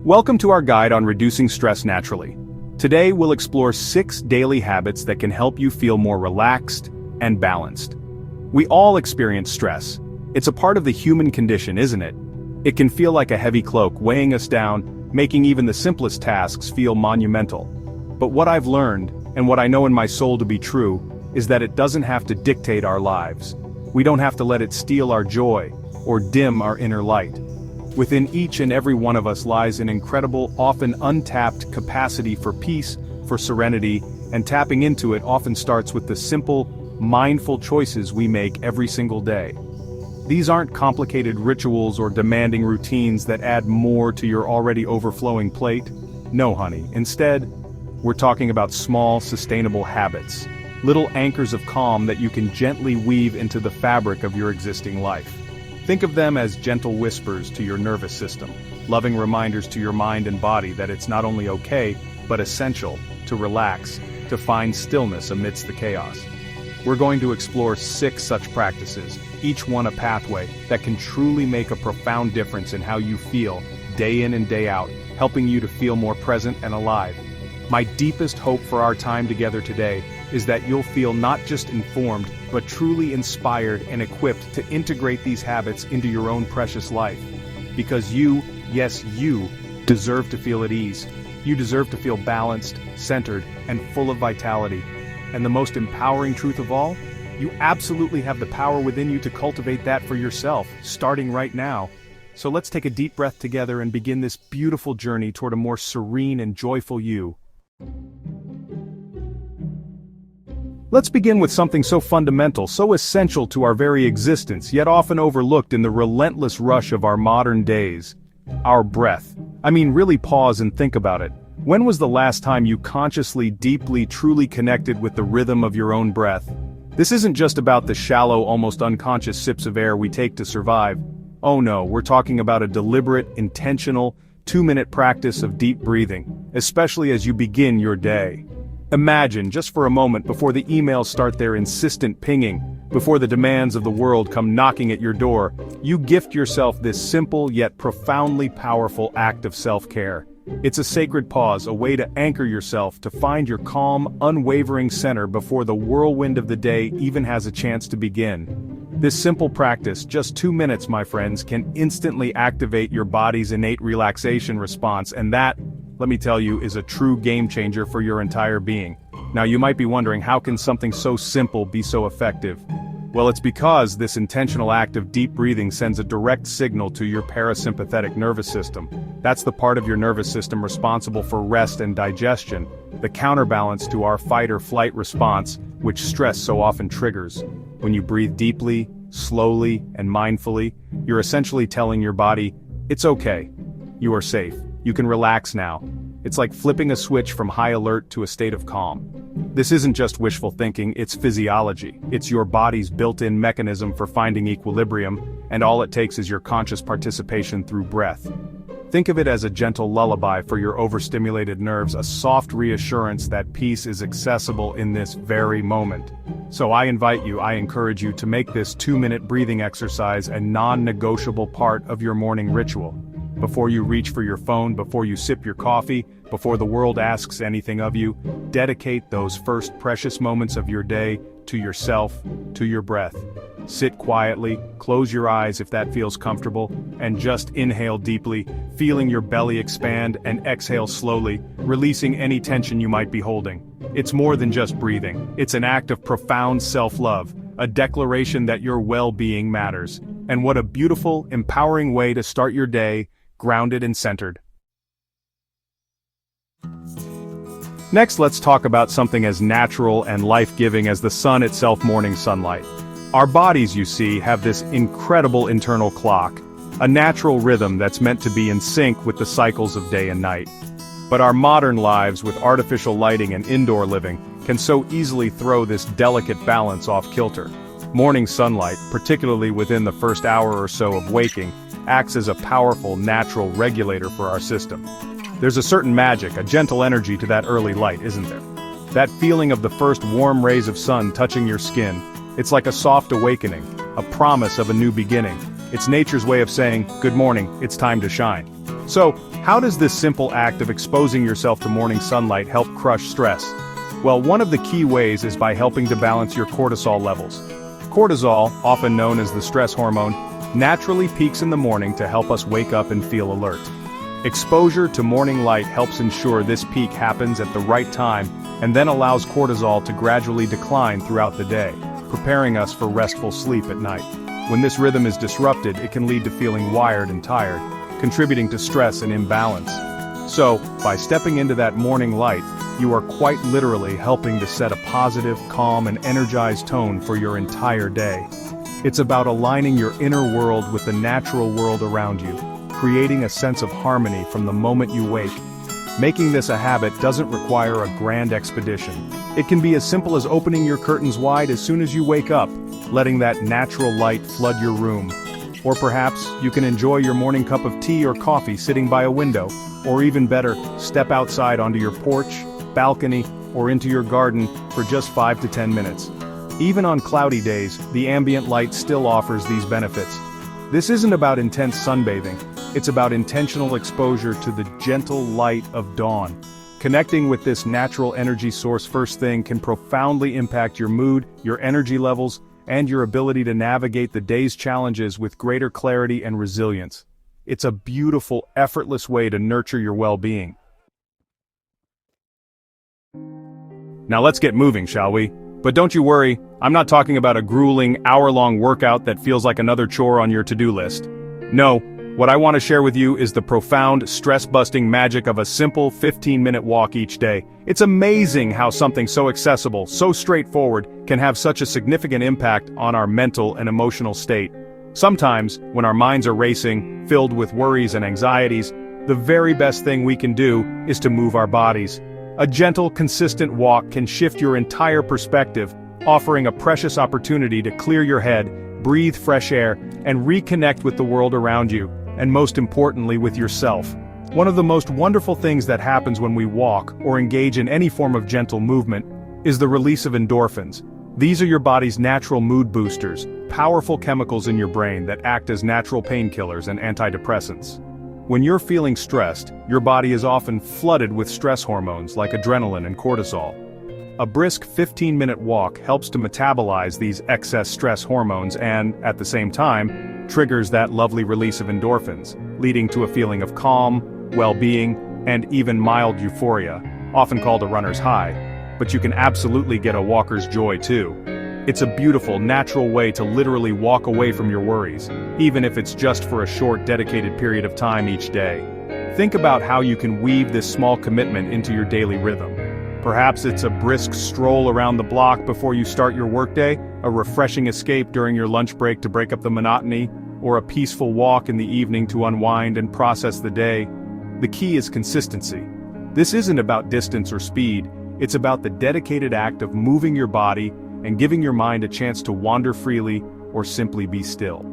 Welcome to our guide on reducing stress naturally. Today we'll explore 6 daily habits that can help you feel more relaxed and balanced. We all experience stress. It's a part of the human condition, isn't it? It can feel like a heavy cloak weighing us down, making even the simplest tasks feel monumental. But what I've learned, and what I know in my soul to be true, is that it doesn't have to dictate our lives. We don't have to let it steal our joy, or dim our inner light. Within each and every one of us lies an incredible, often untapped capacity for peace, for serenity, and tapping into it often starts with the simple, mindful choices we make every single day. These aren't complicated rituals or demanding routines that add more to your already overflowing plate. No, honey. Instead, we're talking about small, sustainable habits, little anchors of calm that you can gently weave into the fabric of your existing life. Think of them as gentle whispers to your nervous system, loving reminders to your mind and body that it's not only okay, but essential, to relax, to find stillness amidst the chaos. We're going to explore 6 such practices, each one a pathway that can truly make a profound difference in how you feel, day in and day out, helping you to feel more present and alive. My deepest hope for our time together today is that you'll feel not just informed, but truly inspired and equipped to integrate these habits into your own precious life. Because you, yes you, deserve to feel at ease. You deserve to feel balanced, centered, and full of vitality. And the most empowering truth of all, you absolutely have the power within you to cultivate that for yourself, starting right now. So let's take a deep breath together and begin this beautiful journey toward a more serene and joyful you. Let's begin with something so fundamental, so essential to our very existence, yet often overlooked in the relentless rush of our modern days. Our breath. I mean, really pause and think about it. When was the last time you consciously, deeply, truly connected with the rhythm of your own breath? This isn't just about the shallow, almost unconscious sips of air we take to survive. Oh no, we're talking about a deliberate, intentional, 2-minute practice of deep breathing, especially as you begin your day. Imagine, just for a moment, before the emails start their insistent pinging, before the demands of the world come knocking at your door, you gift yourself this simple yet profoundly powerful act of self-care. It's a sacred pause, a way to anchor yourself, to find your calm, unwavering center before the whirlwind of the day even has a chance to begin. This simple practice, just 2 minutes, my friends, can instantly activate your body's innate relaxation response, and that, let me tell you, is a true game changer for your entire being. Now you might be wondering, how can something so simple be so effective? Well, it's because this intentional act of deep breathing sends a direct signal to your parasympathetic nervous system. That's the part of your nervous system responsible for rest and digestion, the counterbalance to our fight or flight response, which stress so often triggers. When you breathe deeply, slowly, and mindfully, you're essentially telling your body, it's okay. You are safe. You can relax now. It's like flipping a switch from high alert to a state of calm. This isn't just wishful thinking, it's physiology. It's your body's built-in mechanism for finding equilibrium, and all it takes is your conscious participation through breath. Think of it as a gentle lullaby for your overstimulated nerves, a soft reassurance that peace is accessible in this very moment. So I encourage you to make this 2-minute breathing exercise a non-negotiable part of your morning ritual. Before you reach for your phone, before you sip your coffee, before the world asks anything of you, dedicate those first precious moments of your day to yourself, to your breath. Sit quietly, close your eyes if that feels comfortable, and just inhale deeply, feeling your belly expand, and exhale slowly, releasing any tension you might be holding. It's more than just breathing. It's an act of profound self-love, a declaration that your well-being matters. And what a beautiful, empowering way to start your day, grounded and centered. Next, let's talk about something as natural and life-giving as the sun itself, morning sunlight. Our bodies, you see, have this incredible internal clock, a natural rhythm that's meant to be in sync with the cycles of day and night. But our modern lives, with artificial lighting and indoor living, can so easily throw this delicate balance off kilter. Morning sunlight, particularly within the first hour or so of waking, acts as a powerful natural regulator for our system. There's a certain magic, a gentle energy to that early light, isn't there? That feeling of the first warm rays of sun touching your skin, it's like a soft awakening, a promise of a new beginning. It's nature's way of saying, good morning, it's time to shine. So, how does this simple act of exposing yourself to morning sunlight help crush stress? Well, one of the key ways is by helping to balance your cortisol levels. Cortisol, often known as the stress hormone, naturally peaks in the morning to help us wake up and feel alert. Exposure to morning light helps ensure this peak happens at the right time and then allows cortisol to gradually decline throughout the day, preparing us for restful sleep at night. When this rhythm is disrupted, it can lead to feeling wired and tired, contributing to stress and imbalance. So, by stepping into that morning light, you are quite literally helping to set a positive, calm, and energized tone for your entire day. It's about aligning your inner world with the natural world around you, creating a sense of harmony from the moment you wake. Making this a habit doesn't require a grand expedition. It can be as simple as opening your curtains wide as soon as you wake up, letting that natural light flood your room. Or perhaps you can enjoy your morning cup of tea or coffee sitting by a window, or even better, step outside onto your porch, balcony, or into your garden for just 5 to 10 minutes. Even on cloudy days, the ambient light still offers these benefits. This isn't about intense sunbathing, it's about intentional exposure to the gentle light of dawn. Connecting with this natural energy source first thing can profoundly impact your mood, your energy levels, and your ability to navigate the day's challenges with greater clarity and resilience. It's a beautiful, effortless way to nurture your well-being. Now let's get moving, shall we? But don't you worry, I'm not talking about a grueling, hour-long workout that feels like another chore on your to-do list. No, what I want to share with you is the profound, stress-busting magic of a simple 15-minute walk each day. It's amazing how something so accessible, so straightforward, can have such a significant impact on our mental and emotional state. Sometimes, when our minds are racing, filled with worries and anxieties, the very best thing we can do is to move our bodies. A gentle, consistent walk can shift your entire perspective, offering a precious opportunity to clear your head, breathe fresh air, and reconnect with the world around you, and most importantly with yourself. One of the most wonderful things that happens when we walk or engage in any form of gentle movement is the release of endorphins. These are your body's natural mood boosters, powerful chemicals in your brain that act as natural painkillers and antidepressants. When you're feeling stressed, your body is often flooded with stress hormones like adrenaline and cortisol. A brisk 15-minute walk helps to metabolize these excess stress hormones and, at the same time, triggers that lovely release of endorphins, leading to a feeling of calm, well-being, and even mild euphoria, often called a runner's high. But you can absolutely get a walker's joy too. It's a beautiful, natural way to literally walk away from your worries, even if it's just for a short, dedicated period of time each day. Think about how you can weave this small commitment into your daily rhythm. Perhaps it's a brisk stroll around the block before you start your workday, a refreshing escape during your lunch break to break up the monotony, or a peaceful walk in the evening to unwind and process the day. The key is consistency. This isn't about distance or speed, it's about the dedicated act of moving your body and giving your mind a chance to wander freely or simply be still.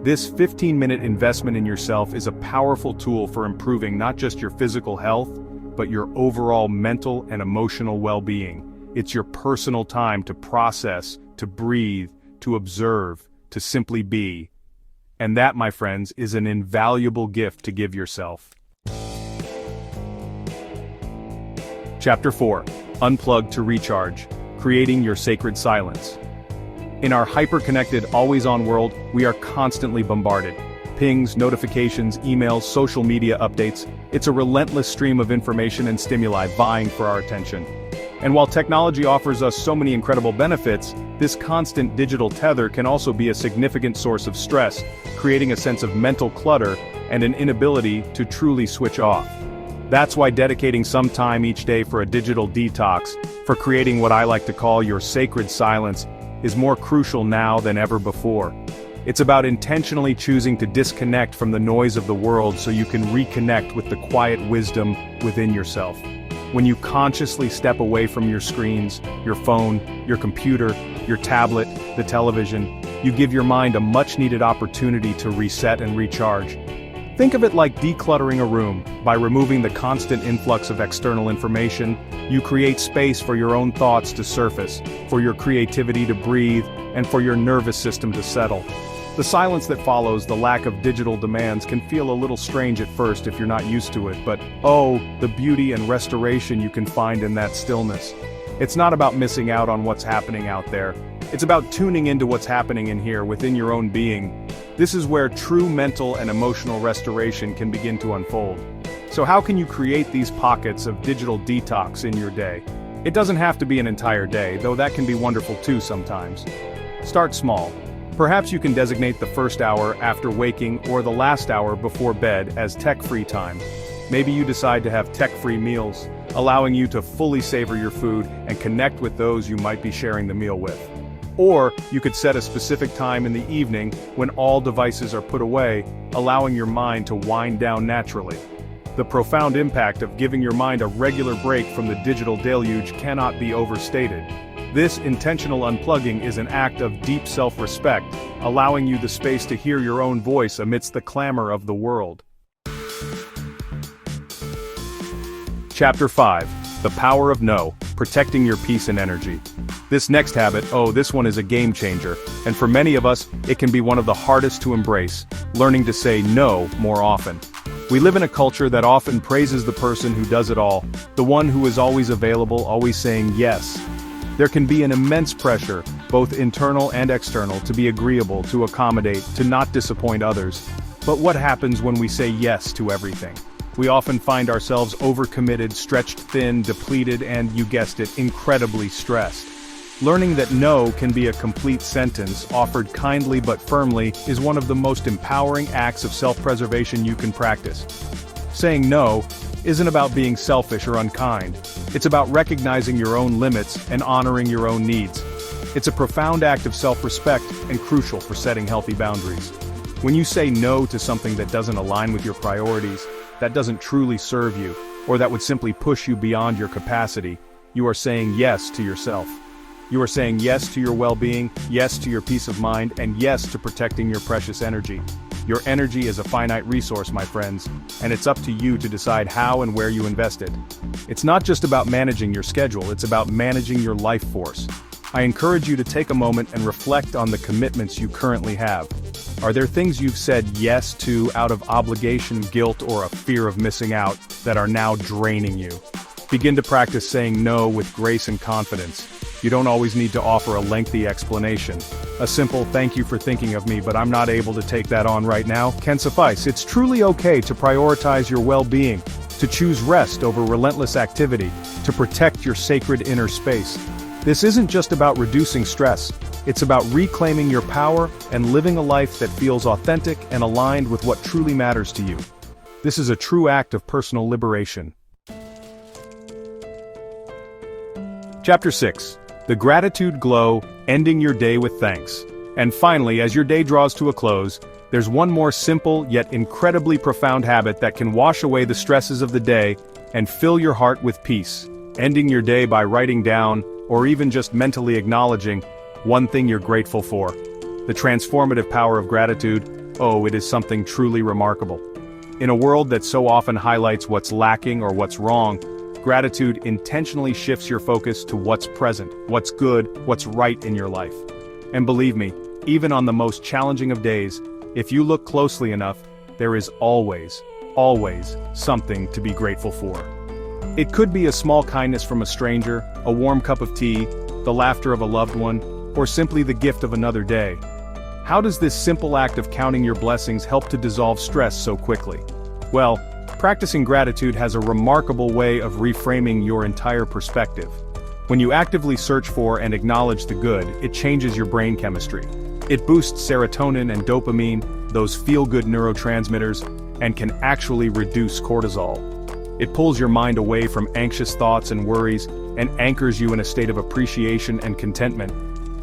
This 15-minute investment in yourself is a powerful tool for improving not just your physical health, but your overall mental and emotional well-being. It's your personal time to process, to breathe, to observe, to simply be. And that, my friends, is an invaluable gift to give yourself. Chapter 4. Unplug to recharge. Creating your sacred silence. In our hyper-connected, always-on world, we are constantly bombarded. Pings, notifications, emails, social media updates. It's a relentless stream of information and stimuli vying for our attention. And while technology offers us so many incredible benefits, this constant digital tether can also be a significant source of stress, creating a sense of mental clutter and an inability to truly switch off. That's why dedicating some time each day for a digital detox, for creating what I like to call your sacred silence, is more crucial now than ever before. It's about intentionally choosing to disconnect from the noise of the world so you can reconnect with the quiet wisdom within yourself. When you consciously step away from your screens, your phone, your computer, your tablet, the television, you give your mind a much-needed opportunity to reset and recharge. Think of it like decluttering a room. By removing the constant influx of external information, you create space for your own thoughts to surface, for your creativity to breathe, and for your nervous system to settle. The silence that follows the lack of digital demands can feel a little strange at first if you're not used to it, but oh, the beauty and restoration you can find in that stillness. It's not about missing out on what's happening out there. It's about tuning into what's happening in here within your own being. This is where true mental and emotional restoration can begin to unfold. So how can you create these pockets of digital detox in your day? It doesn't have to be an entire day, though that can be wonderful too sometimes. Start small. Perhaps you can designate the first hour after waking or the last hour before bed as tech-free time. Maybe you decide to have tech-free meals, allowing you to fully savor your food and connect with those you might be sharing the meal with. Or you could set a specific time in the evening when all devices are put away, allowing your mind to wind down naturally. The profound impact of giving your mind a regular break from the digital deluge cannot be overstated. This intentional unplugging is an act of deep self-respect, allowing you the space to hear your own voice amidst the clamor of the world. Chapter 5. The Power of No, Protecting Your Peace and Energy. This next habit, this one is a game changer, and for many of us, it can be one of the hardest to embrace, learning to say no more often. We live in a culture that often praises the person who does it all, the one who is always available, always saying yes. There can be an immense pressure, both internal and external, to be agreeable, to accommodate, to not disappoint others. But what happens when we say yes to everything? We often find ourselves overcommitted, stretched thin, depleted, and, you guessed it, incredibly stressed. Learning that no can be a complete sentence, offered kindly but firmly, is one of the most empowering acts of self-preservation you can practice. Saying no isn't about being selfish or unkind. It's about recognizing your own limits and honoring your own needs. It's a profound act of self-respect and crucial for setting healthy boundaries. When you say no to something that doesn't align with your priorities, that doesn't truly serve you, or that would simply push you beyond your capacity, you are saying yes to yourself. You are saying yes to your well-being, yes to your peace of mind, and yes to protecting your precious energy. Your energy is a finite resource, my friends, and it's up to you to decide how and where you invest it. It's not just about managing your schedule, it's about managing your life force. I encourage you to take a moment and reflect on the commitments you currently have. Are there things you've said yes to out of obligation, guilt, or a fear of missing out that are now draining you? Begin to practice saying no with grace and confidence. You don't always need to offer a lengthy explanation. A simple "thank you for thinking of me, but I'm not able to take that on right now" can suffice. It's truly okay to prioritize your well-being, to choose rest over relentless activity, to protect your sacred inner space. This isn't just about reducing stress, it's about reclaiming your power and living a life that feels authentic and aligned with what truly matters to you. This is a true act of personal liberation. Chapter 6. The Gratitude Glow, Ending Your Day with Thanks. And finally, as your day draws to a close, there's one more simple yet incredibly profound habit that can wash away the stresses of the day and fill your heart with peace. Ending your day by writing down, or even just mentally acknowledging, one thing you're grateful for. The transformative power of gratitude, it is something truly remarkable. In a world that so often highlights what's lacking or what's wrong, gratitude intentionally shifts your focus to what's present, what's good, what's right in your life. And believe me, even on the most challenging of days, if you look closely enough, there is always something to be grateful for. It could be a small kindness from a stranger, a warm cup of tea, the laughter of a loved one, or simply the gift of another day. How does this simple act of counting your blessings help to dissolve stress so quickly? Well, practicing gratitude has a remarkable way of reframing your entire perspective. When you actively search for and acknowledge the good, it changes your brain chemistry. It boosts serotonin and dopamine, those feel-good neurotransmitters, and can actually reduce cortisol. It pulls your mind away from anxious thoughts and worries, and anchors you in a state of appreciation and contentment.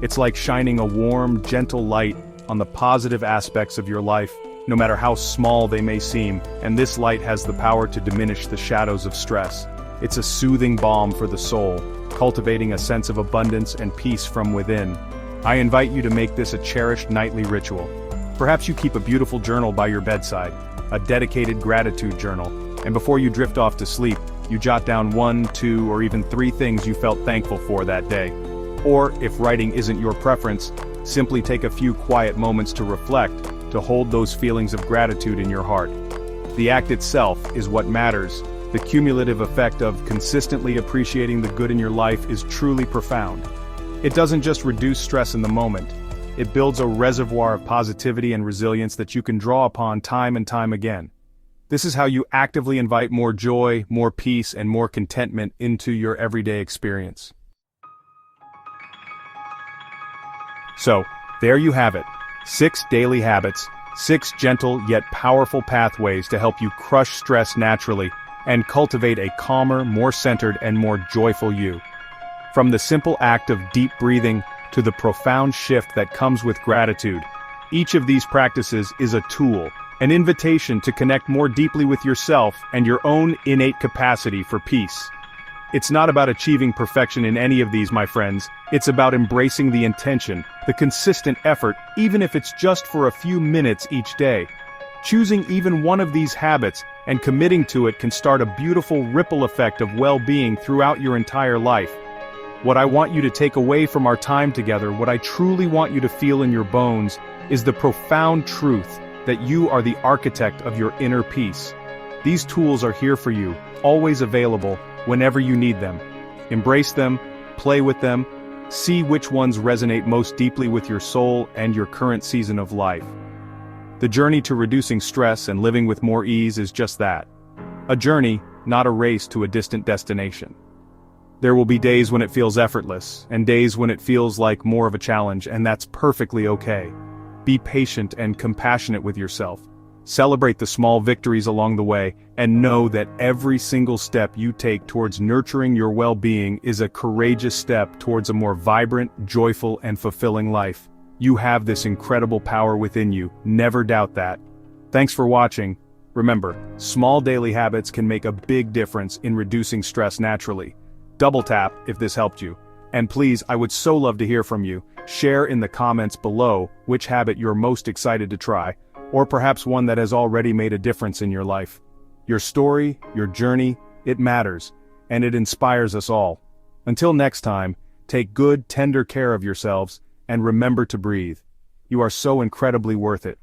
It's like shining a warm, gentle light on the positive aspects of your life, no matter how small they may seem, and this light has the power to diminish the shadows of stress. It's a soothing balm for the soul, cultivating a sense of abundance and peace from within. I invite you to make this a cherished nightly ritual. Perhaps you keep a beautiful journal by your bedside, a dedicated gratitude journal, and before you drift off to sleep, you jot down 1, 2, or even 3 things you felt thankful for that day. Or, if writing isn't your preference, Simply take a few quiet moments to reflect, to hold those feelings of gratitude in your heart. The act itself is what matters. The cumulative effect of consistently appreciating the good in your life is truly profound. It doesn't just reduce stress in the moment. It builds a reservoir of positivity and resilience that you can draw upon time and time again. This is how you actively invite more joy, more peace, and more contentment into your everyday experience. So, there you have it. 6 daily habits, 6 gentle yet powerful pathways to help you crush stress naturally and cultivate a calmer, more centered, and more joyful you. From the simple act of deep breathing to the profound shift that comes with gratitude, each of these practices is a tool, an invitation to connect more deeply with yourself and your own innate capacity for peace. It's not about achieving perfection in any of these, my friends. It's about embracing the intention, the consistent effort, even if it's just for a few minutes each day. Choosing even one of these habits and committing to it can start a beautiful ripple effect of well-being throughout your entire life. What I want you to take away from our time together, what I truly want you to feel in your bones, is the profound truth that you are the architect of your inner peace. These tools are here for you, always available, whenever you need them. Embrace them, play with them, see which ones resonate most deeply with your soul and your current season of life. The journey to reducing stress and living with more ease is just that. A journey, not a race to a distant destination. There will be days when it feels effortless, and days when it feels like more of a challenge, and that's perfectly okay. Be patient and compassionate with yourself. Celebrate the small victories along the way, and know that every single step you take towards nurturing your well-being is a courageous step towards a more vibrant, joyful, and fulfilling life. You have this incredible power within you, never doubt that. Thanks for watching. Remember, small daily habits can make a big difference in reducing stress naturally. Double tap if this helped you. And please, I would so love to hear from you. Share in the comments below which habit you're most excited to try, or perhaps one that has already made a difference in your life. Your story, your journey, it matters, and it inspires us all. Until next time, take good, tender care of yourselves, and remember to breathe. You are so incredibly worth it.